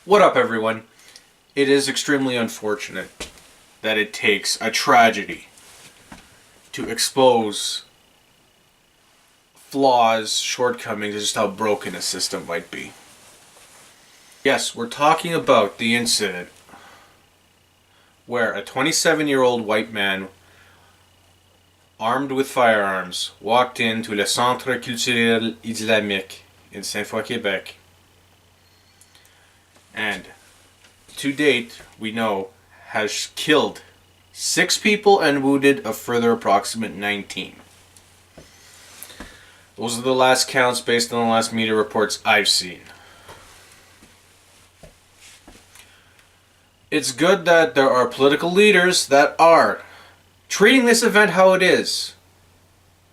What up, everyone? It is extremely unfortunate that it takes a tragedy to expose flaws, shortcomings, and just how broken a system might be. Yes, we're talking about the incident where a 27-year-old white man armed with firearms walked into le Centre Culturel Islamic in Saint-Foy, Québec, and to date, we know, has killed 6 people and wounded a further approximate 19. Those are the last counts based on the last media reports I've seen. It's good that there are political leaders that are treating this event how it is.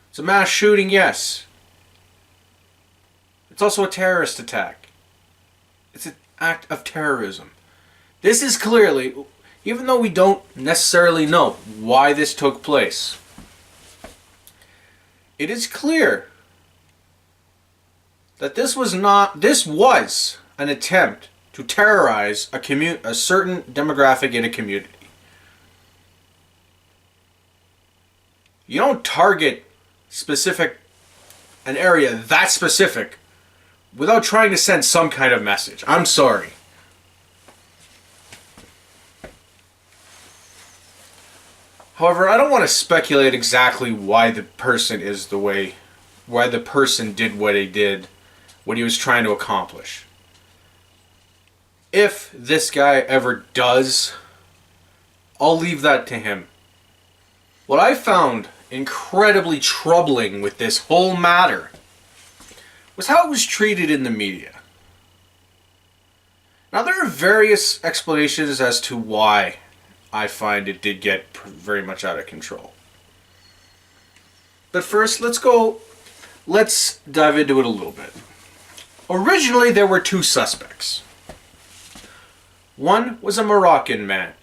It's a mass shooting, yes. It's also a terrorist attack. It's an act of terrorism. This is clearly, even though we don't necessarily know why this took place, it is clear that this was an attempt to terrorize a certain demographic in a community. You don't target an area that specific without trying to send some kind of message. I'm sorry. However, I don't want to speculate exactly why the person did what he did, what he was trying to accomplish. If this guy ever does, I'll leave that to him. What I found incredibly troubling with this whole matter was how it was treated in the media. Now, there are various explanations as to why I find it did get very much out of control. But first, let's dive into it a little bit. Originally, there were 2 suspects. One was a Moroccan man,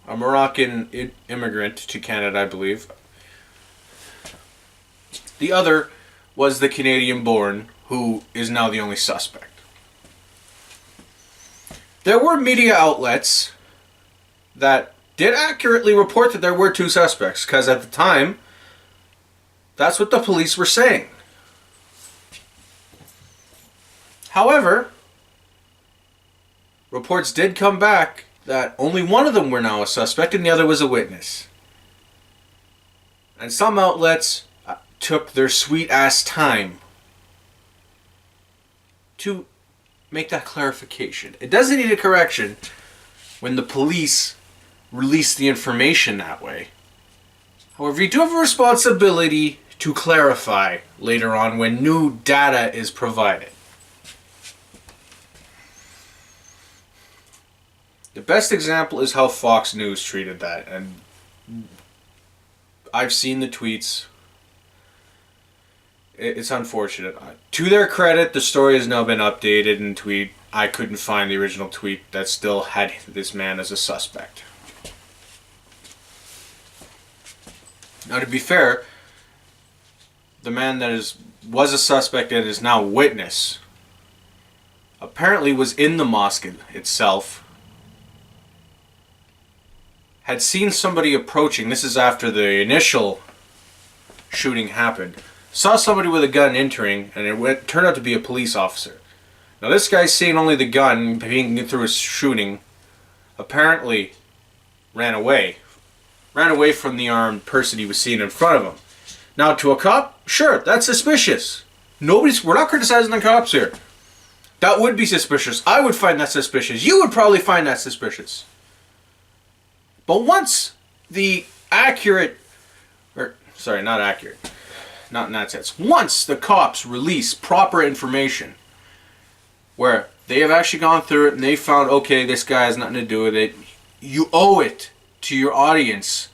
a Moroccan immigrant to Canada, I believe. The other was the Canadian-born, who is now the only suspect. There were media outlets that did accurately report that there were 2 suspects, because at the time, that's what the police were saying. However, reports did come back that only one of them were now a suspect and the other was a witness. And some outlets took their sweet-ass time to make that clarification. It doesn't need a correction when the police release the information that way. However, you do have a responsibility to clarify later on when new data is provided. The best example is how Fox News treated that, and I've seen the tweets. It's unfortunate. To their credit, the story has now been updated and tweet. I couldn't find the original tweet that still had this man as a suspect. Now, to be fair, the man that was a suspect and is now a witness apparently was in the mosque itself, had seen somebody approaching. This is after the initial shooting happened. Saw somebody with a gun entering, and it turned out to be a police officer. Now, this guy seeing only the gun being through a shooting apparently ran away from the armed person he was seeing in front of him. Now, to a cop, sure, that's suspicious. We're not criticizing the cops here. That would be suspicious. I would find that suspicious. You would probably find that suspicious. But once the not in that sense. Once the cops release proper information where they have actually gone through it and they found, okay, this guy has nothing to do with it, you owe it to your audience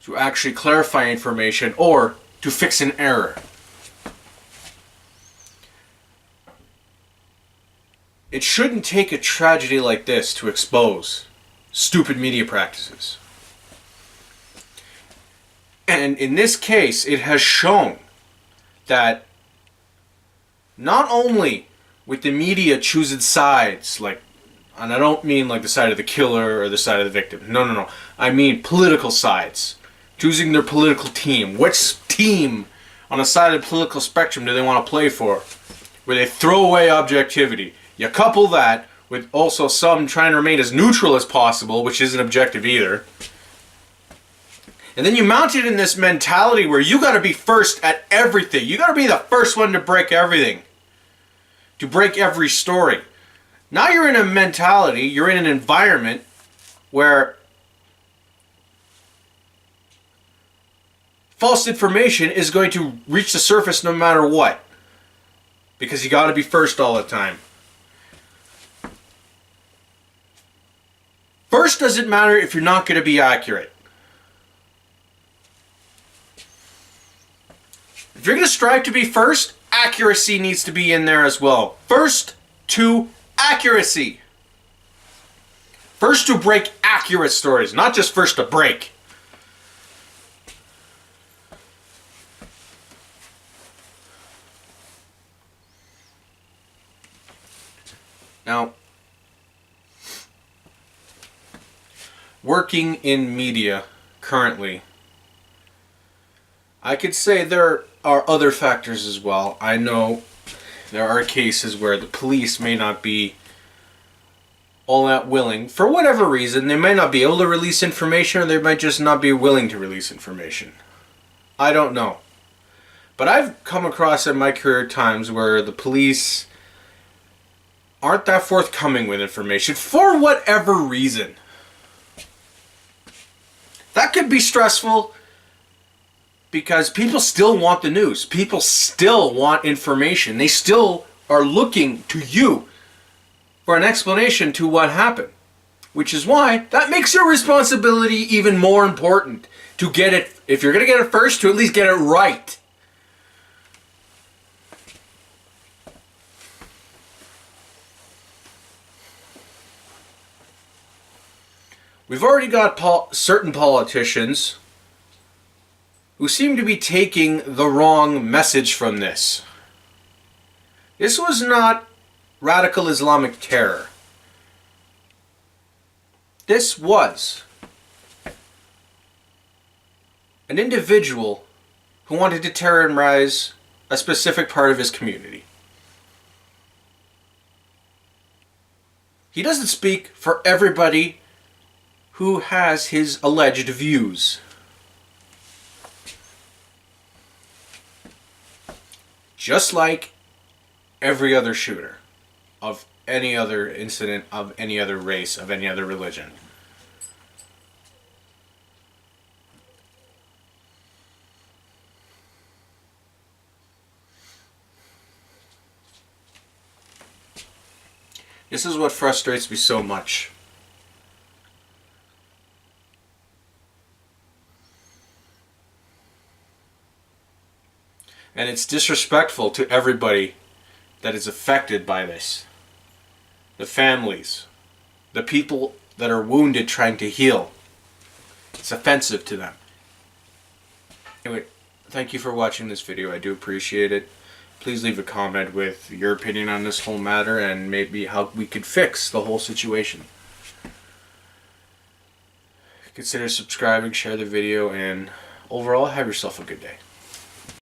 to actually clarify information or to fix an error. It shouldn't take a tragedy like this to expose stupid media practices. And in this case, it has shown that not only with the media choosing sides, like, and I don't mean like the side of the killer or the side of the victim. No, no, no. I mean political sides. Choosing their political team. Which team on the side of the political spectrum do they want to play for? Where they throw away objectivity. You couple that with also some trying to remain as neutral as possible, which isn't objective either. And then you mount it in this mentality where you got to be first at everything. You got to be the first one to break everything. To break every story. Now you're in a mentality, you're in an environment where false information is going to reach the surface no matter what. Because you got to be first all the time. First doesn't matter if you're not going to be accurate. If you're going to strive to be first, accuracy needs to be in there as well. First to accuracy. First to break accurate stories, not just first to break. Now, working in media currently, I could say there are other factors as well. I know there are cases where the police may not be all that willing. For whatever reason, they may not be able to release information, or they might just not be willing to release information. I don't know. But I've come across in my career times where the police aren't that forthcoming with information for whatever reason. That could be stressful because people still want the news. People still want information. They still are looking to you for an explanation to what happened. Which is why that makes your responsibility even more important. To get it, if you're going to get it first, to at least get it right. We've already got certain politicians who seem to be taking the wrong message from this. This was not radical Islamic terror. This was an individual who wanted to terrorize a specific part of his community. He doesn't speak for everybody who has his alleged views. Just like every other shooter of any other incident, of any other race, of any other religion. This is what frustrates me so much. And it's disrespectful to everybody that is affected by this. The families, the people that are wounded trying to heal. It's offensive to them. Anyway, thank you for watching this video. I do appreciate it. Please leave a comment with your opinion on this whole matter and maybe how we could fix the whole situation. Consider subscribing, share the video, and overall, have yourself a good day.